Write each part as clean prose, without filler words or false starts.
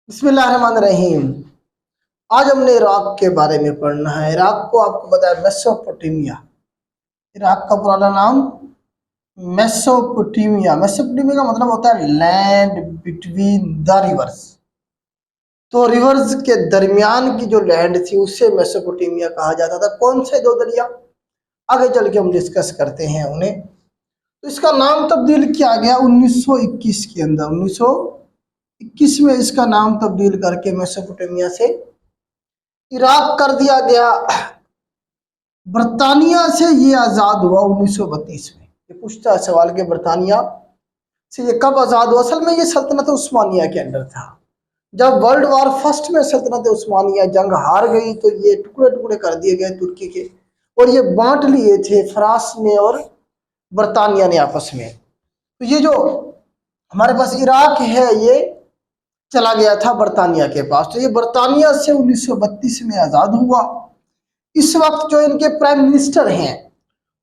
बिस्मिल्लाहिर्रहमानिर्रहीम। आज हमने इराक के बारे में पढ़ना है। इराक को आपको पता है मेसोपोटामिया। इराक का पुराना नाम मेसोपोटामिया। मेसोपोटामिया का मतलब होता है लैंड बिटवीन द रिवर्स। तो रिवर्स के दरमियान की जो लैंड थी उसे मेसोपोटामिया कहा जाता था। कौन से दो दरिया, आगे चल के हम डिस्कस करते हैं उन्हें। तो इसका नाम तब्दील किया गया 1921 के अंदर। 1921 में इसका नाम तब्दील करके मेसोपोटामिया से इराक कर दिया गया। बरतानिया से ये आज़ाद हुआ 1932 में। ये पूछता है सवाल के बरतानिया से ये कब आज़ाद हुआ। असल में ये सल्तनत उस्मानिया के अंडर था। जब वर्ल्ड वार फर्स्ट में सल्तनत उस्मानिया जंग हार गई तो ये टुकड़े टुकड़े कर दिए गए तुर्की के, और ये बांट लिए थे फ्रांस ने और बरतानिया ने आपस में। तो ये जो हमारे पास इराक है ये चला गया था बरतानिया के पास। तो ये बरतानिया से 1932 में आज़ाद हुआ। इस वक्त जो इनके प्राइम मिनिस्टर हैं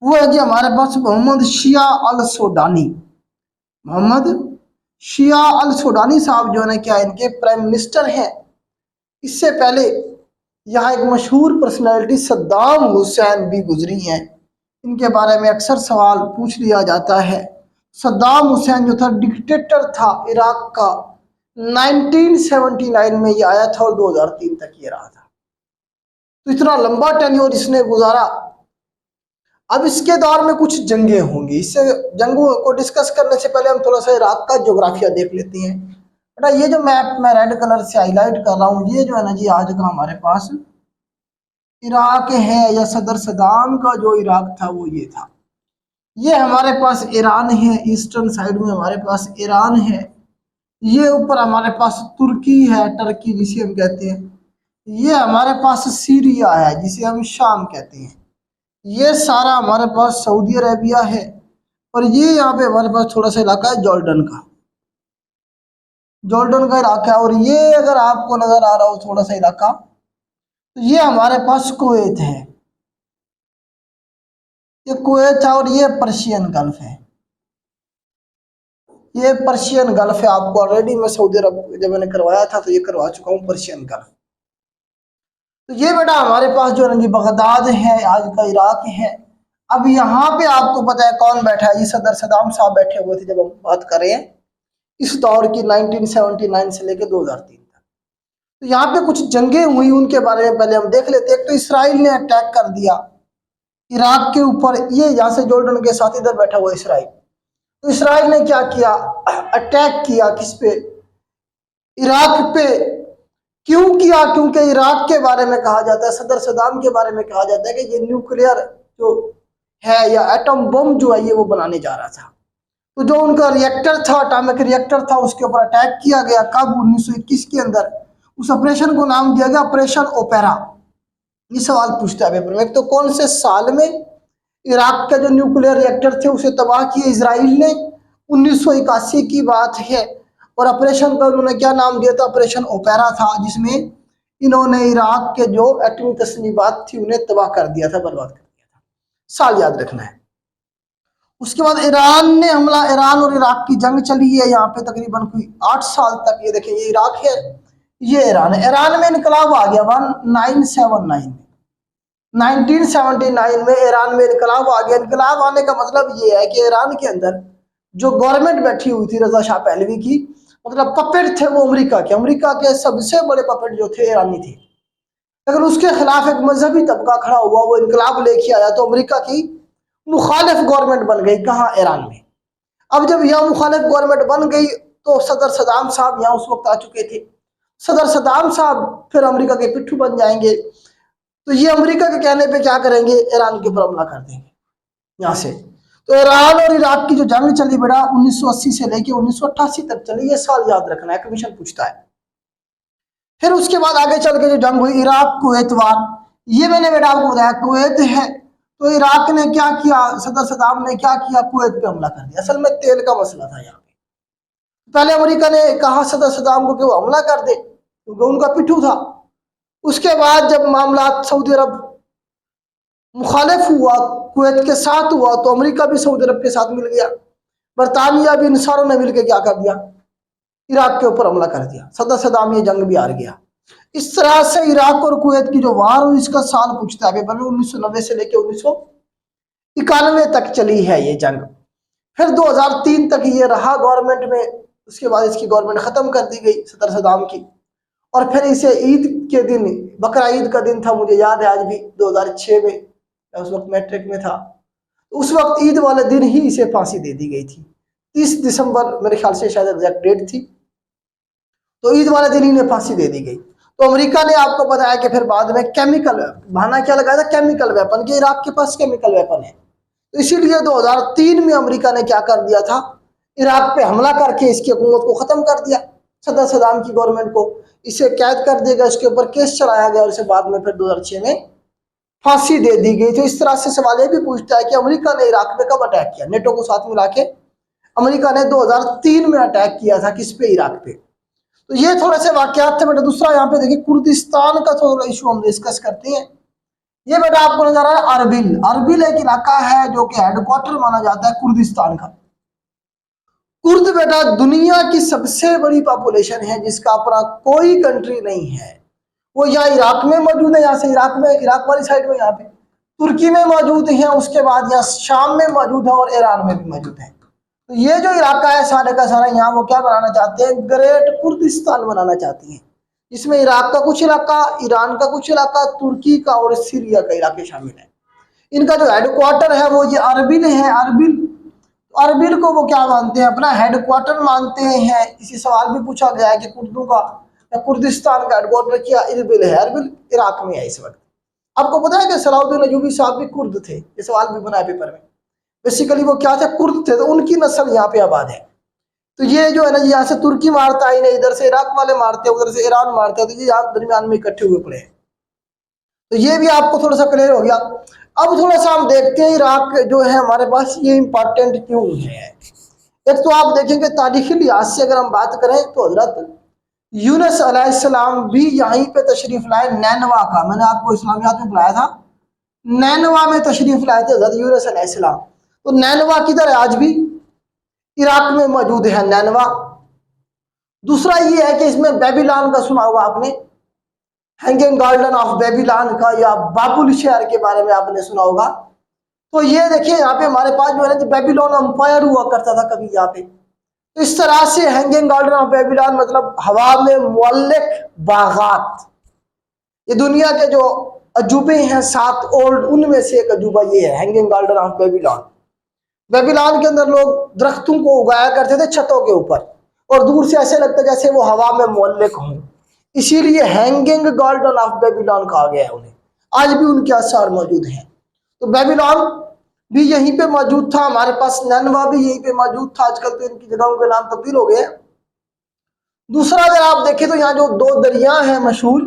वो है जी हमारे पास मोहम्मद शिया अल सोडानी। मोहम्मद शिया अल सोडानी साहब जो है ना क्या इनके प्राइम मिनिस्टर हैं। इससे पहले यहाँ एक मशहूर पर्सनैलिटी सद्दाम हुसैन भी गुजरी हैं। इनके बारे में अक्सर सवाल पूछ लिया जाता है। सद्दाम हुसैन जो था डिक्टेटर था इराक का। 1979 में ये आया था और 2003 तक ये रहा था। तो इतना लंबा टेन्योर इसने गुजारा। अब इसके दौर में कुछ जंगें होंगी। इससे जंगों को डिस्कस करने से पहले हम थोड़ा सा इराक का जोग्राफिया देख लेते हैं। बेटा ये जो मैप मैं रेड कलर से हाईलाइट कर रहा हूँ ये जो है ना जी आज का हमारे पास इराक है, या सदर सदाम का जो इराक था वो ये था। ये हमारे पास ईरान है, ईस्टर्न साइड में हमारे पास ईरान है। ये ऊपर हमारे पास तुर्की है, टर्की जिसे हम कहते हैं। ये हमारे पास सीरिया है जिसे हम शाम कहते हैं। ये सारा हमारे पास सऊदी अरेबिया है। और ये यहाँ पे हमारे पास थोड़ा सा इलाका है जॉर्डन का। जॉर्डन का इलाका है। और ये अगर आपको नजर आ रहा हो थोड़ा सा इलाका, तो ये हमारे पास कुवैत है। ये कुवैत है और ये पर्शियन गल्फ है। ये पर्शियन गल्फ है। आपको ऑलरेडी मैं सऊदी अरब जब मैंने करवाया था तो ये करवा चुका हूँ पर्शियन गल्फ। तो ये बेटा हमारे पास जो है बगदाद है, आज का इराक है। अब यहाँ पे आपको पता है कौन बैठा है, ये सदर सदाम साहब बैठे हुए थे जब हम बात कर रहे हैं इस दौर की 1979 से लेकर 2003 तक। तो यहाँ पे कुछ जंगें हुई उनके बारे में पहले हम देख लेते हैं। एक तो इसराइल ने अटैक कर दिया इराक के ऊपर। ये यहाँ से जॉर्डन के साथ इधर बैठा हुआ इसराइल। तो इसराइल ने क्या किया, अटैक किया किस पे, इराक पे। क्यों किया, क्योंकि इराक के बारे में कहा जाता है, सदर सदाम के बारे में कहा जाता है कि ये न्यूक्लियर जो है या एटम बम जो है ये वो बनाने जा रहा था। तो जो उनका रिएक्टर था, एटॉमिक रिएक्टर था, उसके ऊपर अटैक किया गया कब, 1921 के अंदर। उस ऑपरेशन को नाम दिया गया ऑपरेशन ओपेरा। ये सवाल पूछता है पेपर में। एक तो कौन से साल में इराक का जो न्यूक्लियर रिएक्टर थे उसे तबाह किया इसराइल ने, 1981 की बात है। और ऑपरेशन का उन्होंने क्या नाम दिया था, ऑपरेशन ओपेरा था, जिसमें इन्होंने इराक के जो एटमी तस्नीबात थी उन्हें तबाह कर दिया था, बर्बाद कर दिया था। साल याद रखना है। उसके बाद ईरान ने हमला, ईरान और इराक की जंग चली है यहाँ पे तकरीबन कोई 8 साल तक। ये देखें ये इराक है, ये ईरान है। ईरान में इनकलाब आ गया 1979 में। 1979 में ईरान में इनकलाब आ गया। इनकलाब आने का मतलब ये है कि ईरान के अंदर जो गवर्नमेंट बैठी हुई थी रजा शाह पहलवी की, मतलब पपेट थे वो अमेरिका के। अमेरिका के सबसे बड़े पपेट जो थे ईरानी थे। अगर उसके खिलाफ एक मजहबी तबका खड़ा हुआ, वो इनकलाब लेके आया, तो अमेरिका की मुखालिफ गवर्नमेंट बन गई कहाँ, ईरान में। अब जब यह मुखालिफ गवर्नमेंट बन गई तो सदर सदाम साहब यहाँ उस वक्त आ चुके थे। सदर सदाम साहब फिर अमेरिका के पिट्ठू बन जाएंगे। तो ये अमेरिका के कहने पे क्या करेंगे, ईरान के ऊपर हमला कर देंगे यहाँ से। तो ईरान और इराक की जो जंग चली बेटा 1980 से लेके 1988 तक चली। ये साल याद रखना है, कमीशन पूछता है। फिर उसके बाद आगे चल के जो जंग हुई इराक कुवैत वार, ये मैंने बेटा आपको बताया कुवैत है। तो इराक ने क्या किया, सदर सदाम ने क्या किया, कुवैत पे हमला कर दिया। असल में तेल का मसला था यहाँ पे। पहले अमेरिका ने कहा सदर सदाम को कि वो हमला कर दे क्योंकि उनका पिट्ठू था। उसके बाद जब मामला सऊदी अरब मुखालिफ हुआ, कुवैत के साथ हुआ, तो अमेरिका भी सऊदी अरब के साथ मिल गया। बरतानिया भी इन सारों ने मिलकर क्या कर दिया, इराक के ऊपर हमला कर दिया। सद्दाम ये जंग भी हार गया। इस तरह से इराक और कुवैत की जो वार हुई इसका साल पूछता है पेपर में 1990 से लेकर 1991 तक चली है ये जंग। फिर 2003 तक ये रहा गवर्नमेंट में, उसके बाद इसकी गवर्नमेंट खत्म कर दी गई सद्दाम की। और फिर इसे ईद के दिन, बकरा ईद का दिन था, मुझे याद है आज भी, 2006 में, उस वक्त मैट्रिक में था, तो उस वक्त ईद वाले दिन ही इसे फांसी दे दी गई थी। 30 दिसंबर मेरे ख्याल से शायद एग्जैक्ट डेट थी, तो ईद वाले दिन ही इन्हें फांसी दे दी गई। तो अमेरिका ने आपको बताया कि फिर बाद में केमिकल बहाना क्या लगाया था, केमिकल वेपन, कि इराक के पास केमिकल वेपन है। तो इसीलिए 2003 में अमेरिका ने क्या कर दिया था, इराक पे हमला करके इसकी हुकूमत को खत्म कर दिया, सद्दाम की गवर्नमेंट को। इसे कैद कर दिया गया, इसके ऊपर केस चलाया गया और इसे बाद में फिर 2006 में फांसी दे दी गई। तो इस तरह से सवाल ये भी पूछता है कि अमेरिका ने इराक में कब अटैक किया। नेटो को साथ मिला के अमेरिका ने 2003 में अटैक किया था, किस पे, इराक पे। तो ये थोड़े से वाकयात थे बेटा। दूसरा यहाँ पे देखिए कुर्दिस्तान का थोड़ा इशू हम डिस्कस करते हैं। ये बेटा आपको नजर आ रहा है अरबिल। अरबिल एक इलाका है जो कि हेडक्वार्टर माना जाता है कुर्दिस्तान का। कुर्द बेटा दुनिया की सबसे बड़ी पॉपुलेशन है जिसका अपना कोई कंट्री नहीं है। वो यहाँ इराक में मौजूद है, यहाँ से इराक में, इराक वाली साइड में, यहाँ पे तुर्की में मौजूद है, उसके बाद यहाँ शाम में मौजूद है और ईरान में भी मौजूद है। तो ये जो इलाका है सारे का सारा, यहाँ वो क्या बनाना चाहते हैं, ग्रेट कुर्दिस्तान बनाना चाहती हैं, जिसमें इराक का कुछ इलाका, ईरान का कुछ इलाका, तुर्की का और सीरिया का इलाके शामिल है। इनका जो हेडक्वार्टर है वो ये अरबिल है। अरबिल, अरबिल को वो क्या मानते हैं, अपना हेडक्वार्टर मानते हैं। इसी सवाल भी पूछा गया है कि कुर्दों का या कुर्दिस्तान का हेडक्वार्टर क्या अरबिल है। अरबिल इराक में है इस वक्त। आपको पता है कि सलाउद्दीन अयूबी साहब भी कुर्द थे, ये सवाल भी बना है पेपर में। बेसिकली वो क्या थे, कुर्द थे, तो उनकी नस्ल यहाँ पे आबाद है। तो ये जो है ना, यहाँ से तुर्की मारता है इन्हें, इधर से इराक वाले मारते हैं, उधर से ईरान मारते हैं, तो ये यहाँ दरमियान में इकट्ठे हुए पड़े हैं। तो ये भी आपको थोड़ा सा क्लियर हो गया। अब थोड़ा सा हम देखते हैं इराक जो है हमारे पास ये इंपॉर्टेंट क्यों है। एक तो आप देखेंगे तारीखी लिहाज से अगर हम बात करें तो हजरत यूनुस अलैहिस्सलाम भी यहीं पे तशरीफ लाए, नैनवा का, मैंने आपको इस्लामियात में पढ़ाया था, नैनवा में तशरीफ लाए थे हजरत यूनुस अलैहिस्सलाम। तो नैनवा किधर है, आज भी इराक में मौजूद है नैनवा। दूसरा ये है कि इसमें बेबीलोन का सुना होगा आपने, हैंगिंग गार्डन ऑफ बेबीलोन का, या बाबुल शहर के बारे में आपने सुना होगा। तो ये देखिए यहाँ पे हमारे पास जो है ना, बेबीलोन अंपायर हुआ करता था कभी यहाँ पे। तो इस तरह से हैंगिंग गार्डन ऑफ बेबीलोन मतलब हवा में मुअल्लिक बागात। ये दुनिया के जो अजूबे हैं 7 ओल्ड, उनमें से एक अजूबा ये है, hanging garden of Babylon. Babylon के अंदर लोग दरख्तों को उगाया करते थे छतों के ऊपर, और दूर से ऐसे लगता जैसे वो हवा में मुअल्लिक हों, इसीलिए हैंगिंग गार्डन ऑफ बेबीलोन कहा गया है उन्हें। आज भी उनके आसार मौजूद हैं। तो बेबीलोन भी यहीं पे मौजूद था, हमारे पास नैनवा भी यहीं पे मौजूद था। आजकल तो इनकी जगहों के नाम तब्दील हो गए। दूसरा अगर आप देखें तो यहाँ जो 2 दरिया हैं मशहूर,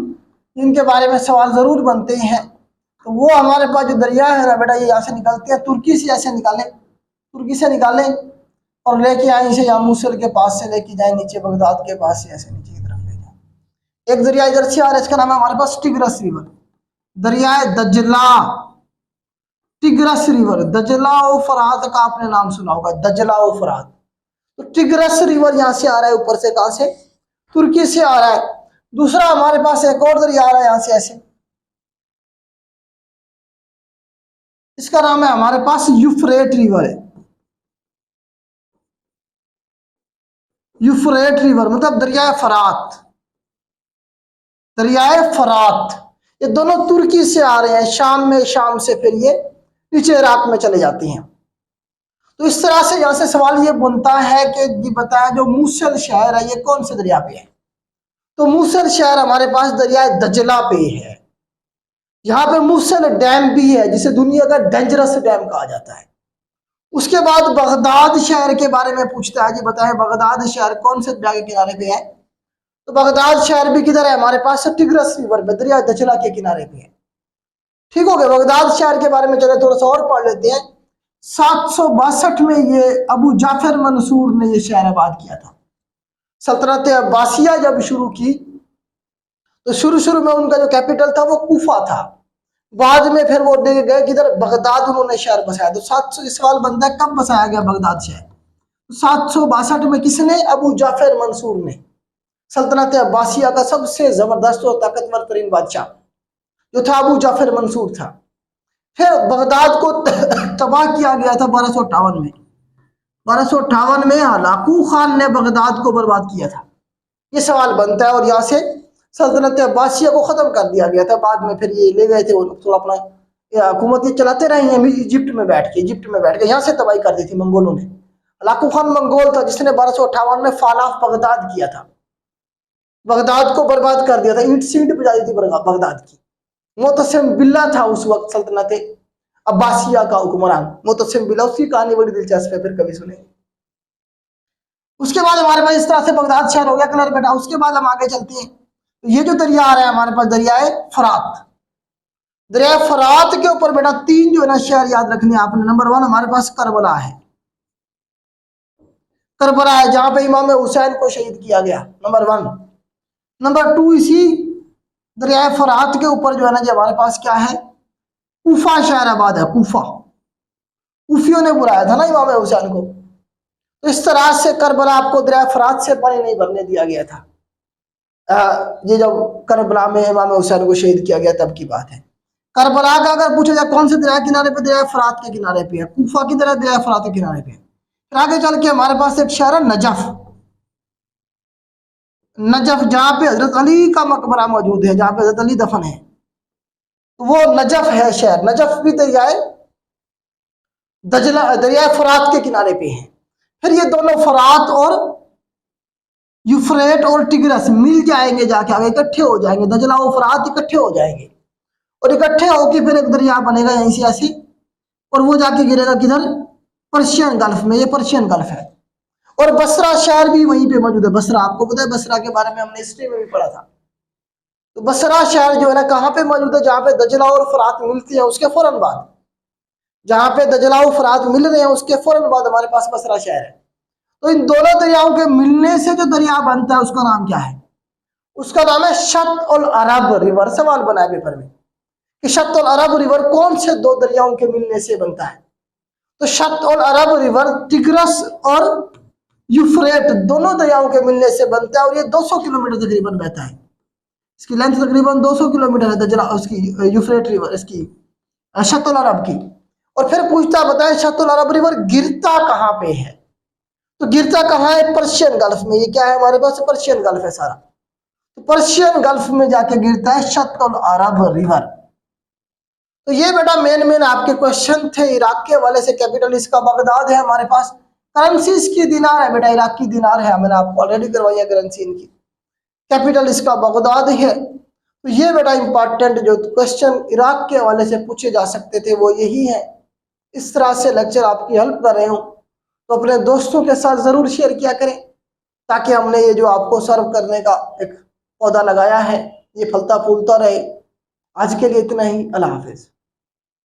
जिनके बारे में सवाल जरूर बनते हैं, तो वो हमारे पास जो दरिया है ना बेटा, ये यहाँ से निकलते हैं, तुर्की से ऐसे निकालें, तुर्की से निकालें और लेके आए इसे यहाँ मूसल के पास से लेके जाए नीचे बगदाद के पास से ऐसे नीचे की तरफ ले जाए। एक दरिया इधर से आ रहा है, इसका नाम है हमारे पास टिग्रस रिवर, दरिया दजला, टिग्रस रिवर। दजला ओ फरात का आपने नाम सुना होगा, दजला ओ फरात। तो टिग्रस रिवर यहाँ से आ रहा है, ऊपर से, कहां से, तुर्की से आ रहा है। दूसरा हमारे पास एक और दरिया आ रहा है यहाँ से ऐसे, इसका नाम है हमारे पास यूफ्रेट रिवर है। यूफ्रेट रिवर मतलब दरियाए फरात, दरियाए फरात। ये दोनों तुर्की से आ रहे हैं शाम में, शाम से फिर ये नीचे इराक में चले जाती हैं। तो इस तरह से यहां से सवाल ये बनता है कि ये बताया जो मूसल शहर है ये कौन से दरिया पे है। तो मूसल शहर हमारे पास दरिया दजला पे है। यहाँ पे मूसल डैम भी है जिसे दुनिया का डेंजरस डैम कहा जाता है। उसके बाद बगदाद शहर के बारे में पूछता है, जी बताएं बगदाद शहर कौन से दरिया के किनारे पे है। तो बगदाद शहर भी किधर है, हमारे पास टिग्रस रिवर पे, दरिया दजला के किनारे पे है। ठीक हो गया। बगदाद शहर के बारे में चले थोड़ा सा और पढ़ लेते हैं। 762 में ये अबू जाफर मंसूर ने ये शहर आबाद किया था। सल्तनत अब्बासिया जब शुरू की तो शुरू में उनका जो कैपिटल था वो कूफा था। बाद में फिर वो गए किधर, बगदाद उन्होंने शहर बसाया। तो 700 सवाल बनता है कब बसाया गया बगदाद शहर। 762 में किसने? अबू जाफर मंसूर ने। सल्तनत अब्बासिया का सबसे जबरदस्त और ताकतवर तरीन बादशाह जो था अबू जाफर मंसूर था। फिर बगदाद को तबाह किया गया था 1258 में। 1258 में हलाकू खान ने बगदाद को बर्बाद किया था। ये सवाल बनता है और यहाँ से सल्तनत अब्बासिया को ख़त्म कर दिया गया था। बाद में फिर ये ले गए थे वो तो अपना हुकूमत ये चलाते रहे हैं इजिप्ट में बैठ के यहाँ से तबाही कर दी थी मंगोलों ने। हलाकू खान मंगोल था जिसने 1258 में फालाफ बगदाद किया था, बगदाद को बर्बाद कर दिया था, ईंट सींट बजा दी थी बगदाद की। मोतसिम बिल्ला था उस वक्त सल्तनत अब्बासिया का हुक्मरान। मोतसिम बिल्ला, उसकी कहानी बड़ी दिलचस्प है, फिर कभी सुनेंगे। उसके बाद हमारे पास इस तरह से बगदाद शहर हो गया क्लियर बेटा। उसके बाद हम आगे चलते हैं। तो ये जो दरिया आ रहा है हमारे पास, दरियाए फरात। दरिया फरात के ऊपर बेटा 3 जो है ना शहर याद रखने आपने। नंबर 1 हमारे पास करबला है, करबला है जहां पे इमाम हुसैन को शहीद किया गया, नंबर 1। नंबर 2 इसी दरिया फरात के ऊपर जो है ना जी हमारे पास क्या है, कूफा शहर आबाद है। कूफा, कूफियों ने बुलाया था ना इमाम हुसैन को। तो इस तरह से करबला आपको दरिया फरात से पानी नहीं भरने दिया गया था। ये जब करबला में इमाम हुसैन को शहीद किया गया तब की बात है। करबला का अगर पूछा जाए कौन से दरिया किनारे पे, दरिया फरात के किनारे पे है। कूफा की तरह दरिया फरात के किनारे पे है। फिर आगे चल के हमारे पास एक शहर है नजफ। नजफ जहाँ पे हजरत अली का मकबरा मौजूद है, जहाँ पे हजरत अली दफन है, तो वो नजफ है शहर। नजफ भी दरिया फरात के किनारे पे है। फिर ये दोनों फरात और यूफ्रेट और टिग्रस मिल जाएंगे, जाके आगे इकट्ठे हो जाएंगे। दजला और फरात इकट्ठे हो जाएंगे और इकट्ठे होके फिर एक दरिया बनेगा यहीं से ऐसे, और वो जाके गिरेगा किधर, पर्शियन गल्फ में। ये पर्शियन गल्फ है। और बसरा शहर भी वहीं पे मौजूद है। बसरा, आपको पता है बसरा के बारे में हमने हिस्ट्री में भी पढ़ा था। तो बसरा शहर जो है ना कहाँ पे मौजूद है, जहाँ पे दजला और फरात मिलती है उसके फौरन बाद, जहाँ पे दजला और फरात मिल रहे हैं उसके फौरन बाद हमारे पास बसरा शहर है। तो इन दोनों दरियाओं के मिलने से जो दरिया बनता है उसका नाम क्या है? उसका नाम है शत उल अरब रिवर। सवाल बना है पेपर में कि शत उल अरब रिवर कौन से 2 दरियाओं के मिलने से बनता है? तो शत उल अरब रिवर टिग्रस और यूफ्रेट दोनों दरियाओं के मिलने से बनता है और ये 200 किलोमीटर तकरीबन बहता है। इसकी लेंथ तकरीबन 200 किलोमीटर है दजला, उसकी यूफ्रेट रिवर, इसकी शत उल अरब की। और फिर पूछता बताए शत उल अरब रिवर गिरता कहाँ पे है? तो गिरता कहाँ है? पर्शियन गल्फ में। ये क्या है हमारे पास? पर्शियन गल्फ है सारा। तो पर्शियन गल्फ में जाके गिरता है शत उल अरब रिवर। तो ये बेटा मेन आपके क्वेश्चन थे। इराक के हवाले से कैपिटल इसका बगदाद है हमारे पास। करेंसी इसकी दिनार है बेटा, इराक की दिनार है। मैंने आपको ऑलरेडी करवाई है करेंसी इनकी। कैपिटल इसका बगदाद है। तो ये बेटा इंपॉर्टेंट जो क्वेश्चन इराक के हवाले से पूछे जा सकते थे वो यही है। इस तरह से लेक्चर आपकी हेल्प कर रहे हूँ तो अपने दोस्तों के साथ ज़रूर शेयर किया करें ताकि हमने ये जो आपको सर्व करने का एक पौधा लगाया है ये फलता फूलता रहे। आज के लिए इतना ही। अल्लाह हाफिज़।